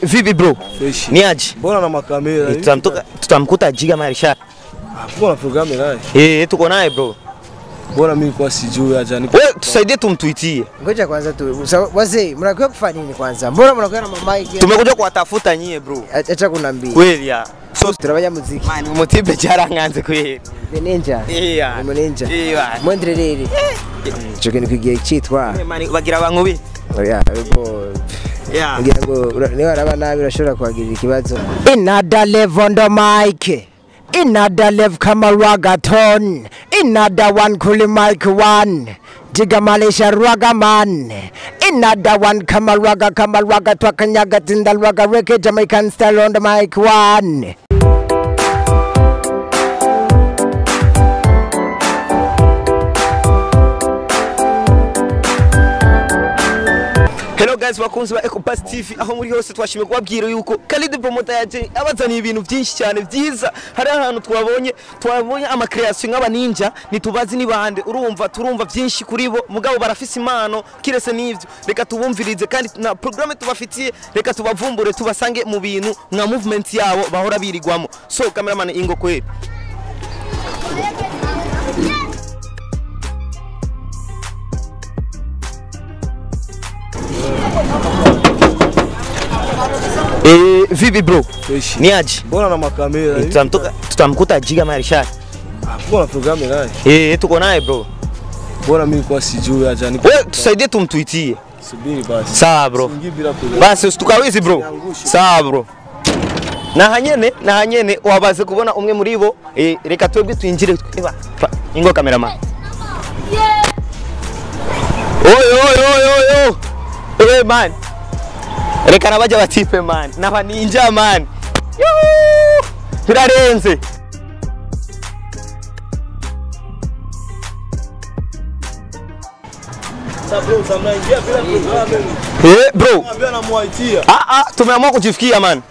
Vipi bro? Fresh. Ni aje? Mbona na makamera? Tutamkuta Jiga Marisha. Mbona programu naye? Tuko naye bro. Mbona mimi kwa sijui acha ni. Wewe tusaidie tumtwitie. Ngoja kwanza tu. Wazee, mnakuwa kufanya nini kwanza? Mbona mnakuwa na mama yake? Tumekuja kuwatafuta nyie bro. Acha kunambia. Kweli ya. So tunafanya muziki. Man, umutipe charanganze kweli. The ninja. Yeah. Ni ninja. Yeah. Mwendrerere. Chokeni kugiye cyitwa. Man, bagira bankubi. Oya, ego. Yeah. Ngira ngo ni baraba nabi urashobora kuhagirira ikibazo. Another level on the mic. Another level Kamaragaton. Another one Kuli Mike one. Jiga Malaysia Ragaman. Another one Kamaraga Twakanyaga Tindalwaga Reke Jamaican style on the mic one. Hello guys, bakunzi ba Ecopass TV aho muri hose twashimye kubabwira yuko Khalid promoter yaje abazaniye ibintu byinshi cyane byiza. Hari ahantu twabonye ama creation nk'aba ninja nitubazi ni bande urumva turumva byinshi kuri bo mugabo barafise impano kirese n'ivyo reka tubumvirize kandi na programme tubafitiye reka tubavumbure tubasange mu bintu nka movement yabo bahora birigwamo. So cameraman ingo kweli. Vipi bro? Fresh. Ni aje? Mbona na makamera? Tutamkuta Jiga Marisha. Mbona programu naye? Tuko naye bro. Mbona mimi kwa sijui acha ni. Wewe tusaidie tumtwitie. Subiri basi. Sawa bro. Basi usitukawizi bro. Sawa bro. Na hanyene wabaze kubona umwe muri bo reka twebwe twinjire ingo cameraman. Oyo man. Reka nabaje batipe man. Naba ninja man. Birarenze. Bro, samnaingia bila programu. Bro. Ambia na muaitia. Tumeamua kujifikia man.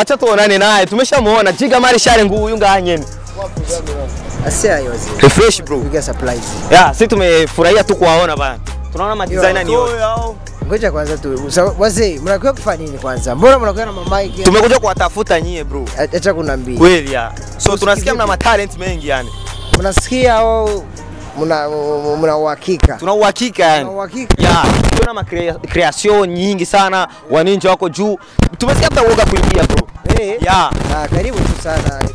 Acha tuonane naye. Tumeshamuona Jiga Marisha nguyu nganyene. Asia yozi. Refresh bro. Piga surprise. Yeah, sisi tumefurahia tu kuwaona bana. Tunaona ma designer ni yote. Ngoja kwanza tu. Wazee, mnakuwa kufanya nini kwanza? Mbona mnakuwa na mama yake? Tumekuja kuwatafuta nyie bro. Acha kunambia. Kweli ya. So tunasikia mna talent mengi yani. Mnasikia au mna uhakika? Tuna uhakika yani. Tuna uhakika. Ya, tuna ma creation nyingi sana, waninja wako juu. Tumesikia hata uoga kuingia bro. Ya.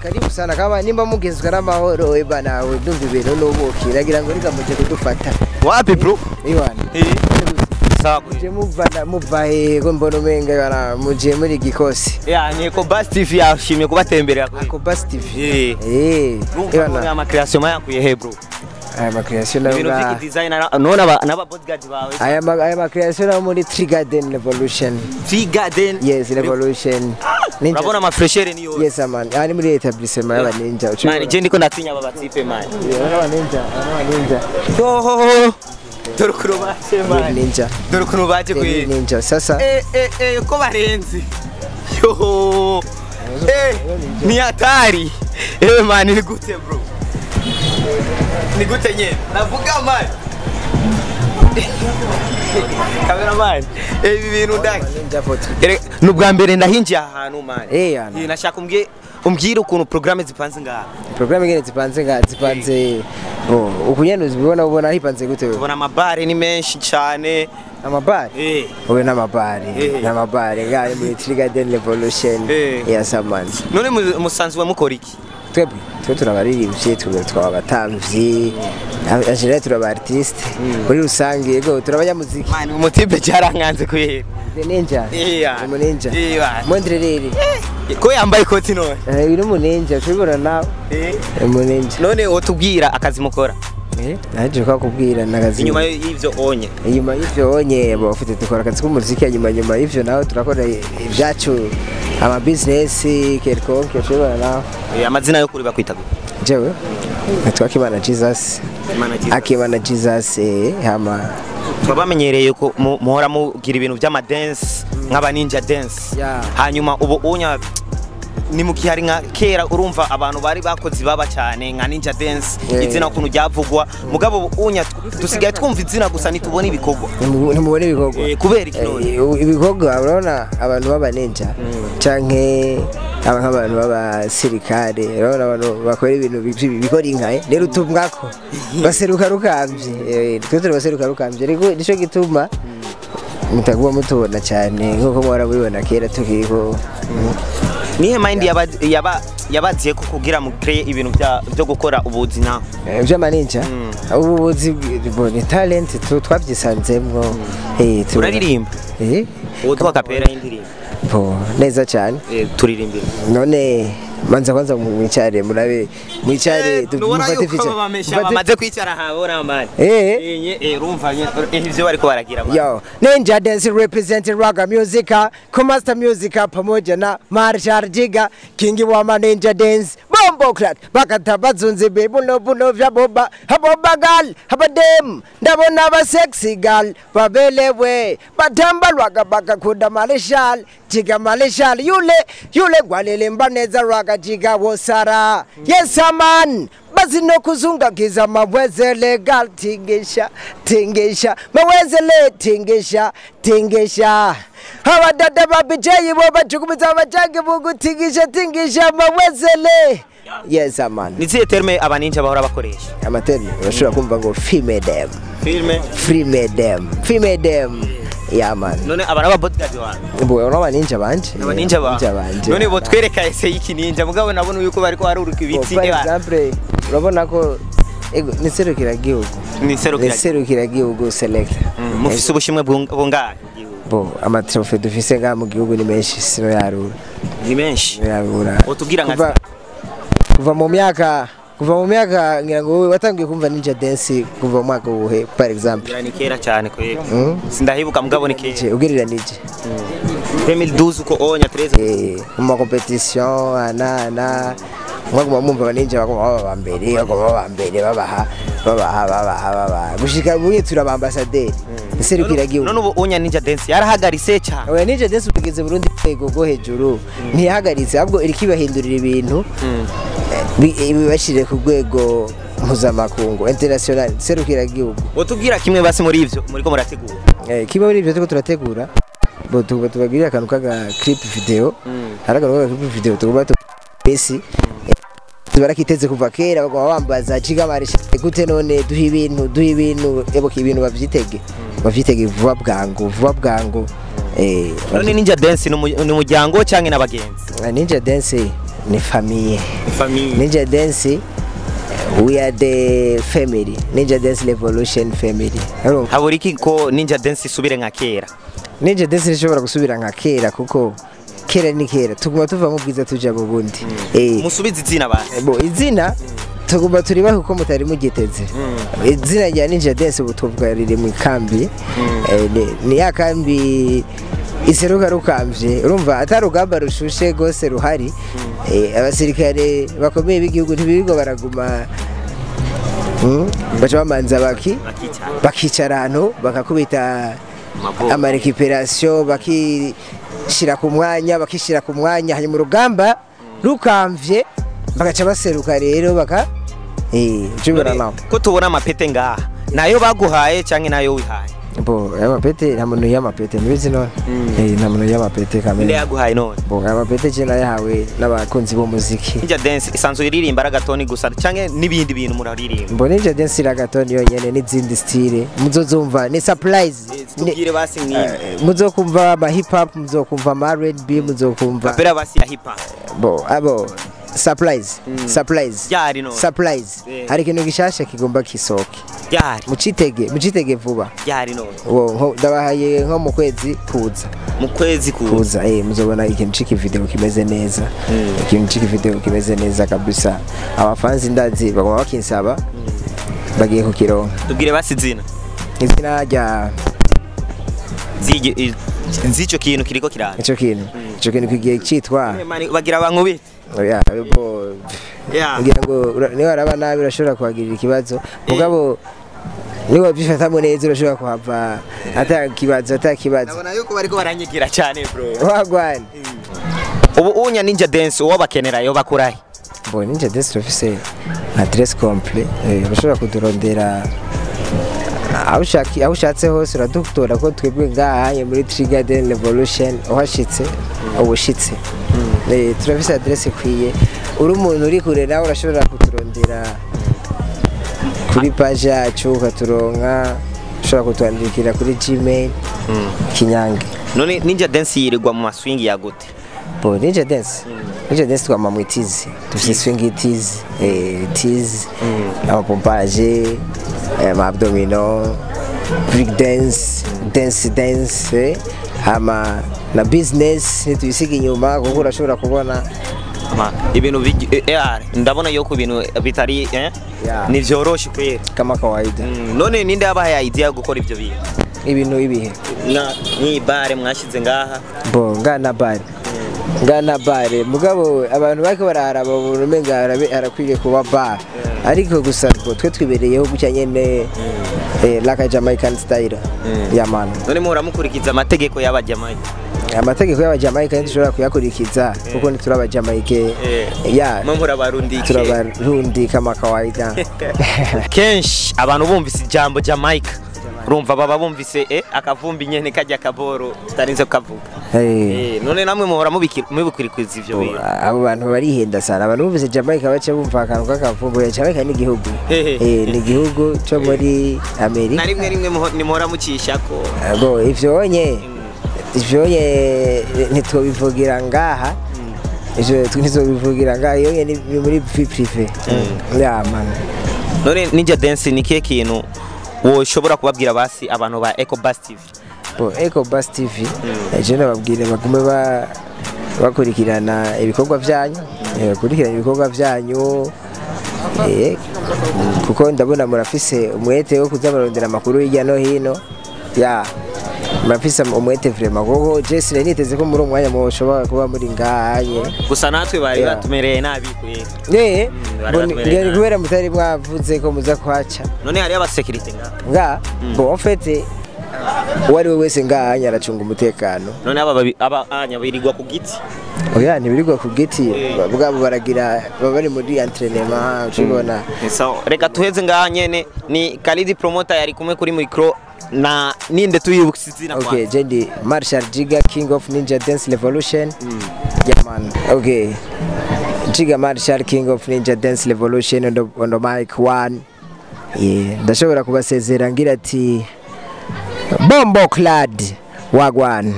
Karibu sana kama nimba mugenzwe n'amahoro bana udumva ibintu n'ubuki nagira ngo rigamuje kudufata. Wapi bro? Iwana. Sawa. Je muva ko mbona umenga bana muje muri gikosi. Ya, ni Ecopass TV yashimye kubatemberera. Ecopass TV. Iwana ma creation yakuye bro. Aya ma creation na ibintu designer nona naba bodyguard bawe. Aya ma creation na muri Tree Garden Revolution. Tree Garden? Yes, Revolution. Urabona ma freshere ni yose. Yes man. Ani muri etablissement y'aba ninja. Man, je ndiko ndatinya baba tipe man. Y'aba ninja. Yo. Dorukurubaje man. Ninja. Dorukurubaje kwe. Ninja. Sasa. Ko barenze. Yo. Ni hatari. Man, ni gute bro. Ni gute nye. Navuga man. Cameraman. Ibi bintu ndaki. Ninja photo. Nubwa mbere ndahinjiye ahantu man. Yana. Nashaka umbwira ukuntu programme zipanze ngaha. Programme ngene zipanze ukunyenuzi ubona hipanze gute wewe? Ubona amabare ni menshi cyane. Amabare? Owe n'amabare ngari muri Tree Garden Revolution ya Samani. None musanzwe mukora iki? Twe turabaririmbye twabatamvyi ajere turaba artist muri rusange yego turabanyamuziki. Man, umutipe cyaranganze kuyera. The ninja. Umunenja. Mwendrerere. Ko yambaye ikoti none. Iri umunenja ushobora nawe. Umunenja. None otubwira akazi mukora. Naje kwakubwira nagazi. Inyuma y'ivyo onye. Inyuma y'ivyo onye bafite dukora akazi k'umuziki nyuma y'ivyo nawe turakora ibyacu ama business quelconque ushobora nawe. Amazina yo kuri bakwita gute? Jewe. Twakimana Jesus. Akimana Jesus hama twabamenyereye ko muhora mugira ibintu by'ama dance nk'aba ninja dance. Hanyuma ubu unya ni mu kihari nka kera urumva abantu bari bakoze baba cyane nka Ninja Dance izina ukuntu ryavugwa mugabo unya dusigaye twumva izina gusa nitubona ibikorwa ntimubona ibikorwa kubera iki none ibikorwa urabona abantu baba ninja canke abantu b'abasirikare urabona abantu bakora ibintu bikora inkaye rero utumwako baseruka rukambye twe baseruka rukambye rego nico gituma mutaguba mutubona cyane nkuko mwara mubibona kera tukiriko nihe mind yabaziye ko kugira mu create ibintu byo gukora ubuzi naho by'amaninja ubuzi ni talent twabyisanzemwo turaririmba ubu twakapera y'indirimbo neza cyane turirimbira none manza kwanza mwicare murabe mwicare dufate ficha bamaze kwicara habora mani urumva ivyo bariko baragira yo Ninja Dance representing Raga Music Master Music pamoja na Marshal Jiga King wa Ninja Dance Bombo Clat bakata bazunze be buno vya boba gal habadem ndabona ba sexy gal babelewe batambalwaga bakakuda Marshal Jiga Marshal yule gwalele mbaneza Raga Jiga wosara yes man basi no kuzungagiza mawezele gal tingesha mawezele tingesha hawa dada babijayi bo bajukumiza bajange bugu tingesha mawezele yes man niziye terme abaninja bahora bakoresha amaterme urashobora kumva ngo female dem yeah man none abana bodyguard wanyu bo abaninja banje none bo twereka ese iki ninja mugabo nabona yuko bariko baruruka ibiti for example urabona ko ego niserukira gihugu select mufise ubushimwe bungahe bo amatrofe dufise nga mu gihugu ni menshi sino yarura ni menshi yarura otubwira nka kuva mu myaka ngira ngo watangiye kumva Ninja Dance kuva mu mwaka uhe par exemple ni kera cyane kwera sindahibuka mugabo ni kera ugerira nije 2012 ko onya 13 mu competition ana mwaguma mumva abaninja bagoma babaha gushika buye turaba ambassadeur iserukira gihugu none ubu onya Ninja Dance yarahagaritse cyane oya Ninja Dance ugeze Burundi go hejuru ntiyahagaritse ahubwo iri kibahindurira ibintu bibashire ku rwego mpuzamakungu international serukira gihugu utubwira kimwe basi muri ivyo muriko murategura kimwe muri ivyo turategura bo tubagirira akantu kaga clip video haragara clip video tugoba pesi tubarakiteze kuva kera bagwa bambaza Jiga Marisha gute none duha ibintu eboka ibintu bavyitege vuba bwangu none Ninja Dance ni umuryango canke n'abagenzi Ninja Dance ni famille Ninja Dance we are the family Ninja Dance Revolution family haburiki ko Ninja Dance isubire nka kera Ninja Dance ishobora gusubira nka kera kuko kera ni kera tuguma tuva mu bwiza tuja mu bundi musubize izina basi bo izina tuguma turibaho uko mutari mugiteze izina rya Ninja Dance ubutubwa riri mu kambi ni ya kambi iseruka rukambye urumva atarugamba rushushe gose ruhari abasirikare bakomeye b'igihugu ntibibigo baraguma baca bamanza bakicara ahantu bakakubita amarecuperation bakishira ku mwanya hanyuma urugamba rukambye bagaca baseruka rero ko tubona amapete ngaha nayo baguhaye canke nayo wihaye bo amapete nta muntu y'amapete nibizi none nta muntu y'amapete kamere nde yaguhaye none bo amapete je nayahawe n'abakunzi b'umuziki Ninja Dance isanzwe iririmba ragatoni gusa canke nibindi bintu muraririmba bo Ninja Dance ragatoni yonyene n'izindi style muzozumva ni surprise tubwire basi nk'ibi muzokumva ama hip hop muzokumva ama R&B muzokumva apera basi ya hip hop bo surprise yari no surprise hari ikintu gishasha kigomba kisoke yari mucitege vuba yari no wo ndabahaye nko mu kwezi kuza muzobona ikintu ciki video kimeze neza ikintu ciki video kimeze neza kabisa abafanzi ndazi bagoma bakinsaba bagiye kukironka tubwire basi izina rya nzico kintu kiriko kirana ico kintu kigiye citwa bagira abankubi oya bo ngira ngo ni waraba nabi urashobora kuhagirira ikibazo mugabo niba bifatamo neza urashobora kuhava atakibazo nabona yuko bariko baranyigira cyane bro wagwana ubu unya Ninja Dance uwo bakenera yo bakurahe Bo Ninja Dance turafise adresse complete bashobora kudurondera aho ushatse hose uradutora ko twebwe ngahaye muri Trigger Den Revolution uhashitse ubushitse turafise adresse ikwiye uri umuntu uri kure nawe urashobora kuturondera kuri page yacu ukaturonka ushobora kutwandikira kuri Gmail Kinyange. None Ninja Dance yirirwa mu maswing ya gute Bo Ninja Dance twama mu itizi dufise swing itizi itizi amapompage abdomino break dance dance hama na business nitubisiga inyuma kuko urashobora kubona ibintu ndabona yuko ibintu bitari ni vyoroshe kwera kama kawaida. None ninde yabahaye idea yo gukora ivyo ibintu ibihe ni bare mwashize ngaha bo ngana bare mugabo abantu bake bararaba urumenga arakwiriye kuba bar ariko gusa twe twibereyeho gucya nyene like Jamaican style ya man. None muramukurikiza amategeko y'abajamaika amategeko y'abajamaika ntushobora kuyakurikiza kuko ntituraba Jamaica ya mpora barundi kama kawaida. Kenshi abantu bumvise ijambo Jamaica urumva baba bumvise akavumbi nyene kajya kaboro tarinze kukavuga none namwe muhora mubikurikiza ivyo bintu abo bantu barihenda sana abantu bumvise Jamaica bace bumva akantu k'akavumbi ya Jamaica ni igihugu ni igihugu cyo muri Amerika na rimwe ni muhora mucishako bo ivyo ntitwobivugira ngaha iyo ni muri privé ya man. None Ninja Dance ni kihe kintu woshobora kubabwira basi abantu ba EcoBuzz TV bo EcoBuzz TV je nababwire bagume bakurikirana ibikorwa byanyu kuko ndabona murafise umwete wo kuzabarondera amakuru hirya no hino ya murafise umwete vraiment kuko je siniteze ko muri umwanya mushobora kuba muri ngahaye gusa natwe bari batumereye nabi kwera ngeri kubera mutari mwavuze ko muza kwaca. None hari aba security nga bo en fait wari wese ngahanya aracunga umutekano. None aba birirwa ku giti oya ntibirirwa ku giti bwabo baragira bari muri entraînement ubona reka tuheze ngahanyene ni Khalid promoter yari kumwe kuri micro na ninde tuyibukizina kwa okay jendi Marshall Jiga King of Ninja Dance Revolution yeah man okay Jiga Marshall King of Ninja Dance Revolution on the mic 1 ndashobora kubasezera ngira ati Bombo Clad Wagwan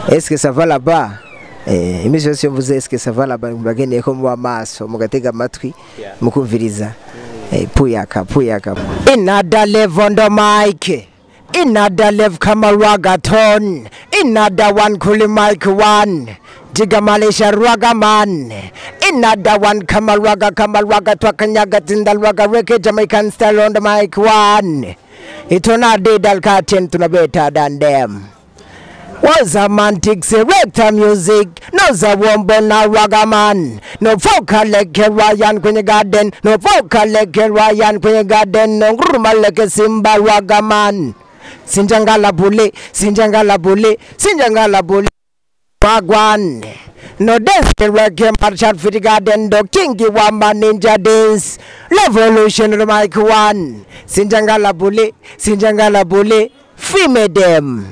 eske savala ba imisi yose mvuze eske savala ba mbageneye ko muba maso mugatega amatwi mukumviriza puyaka another level on the mic another level Kamaragaton another one Kuli mic 1 Jiga Malaysia Ragaman another one Kamaraga Twakanyaga Tindalwaga Reke Jamaican style on the mic 1 itona dal curtain tuna better than them was a mantic selector music no za wombo na Ragaman no vocal like Ryan kwenye garden no vocal like Ryan kwenye garden no nguruma like Simba Ragaman sinjangala bule Wagwan no dance reggae Marshall for the garden do Kingi Wamba Ninja Dance Revolution the mic 1 sinjangala bule female them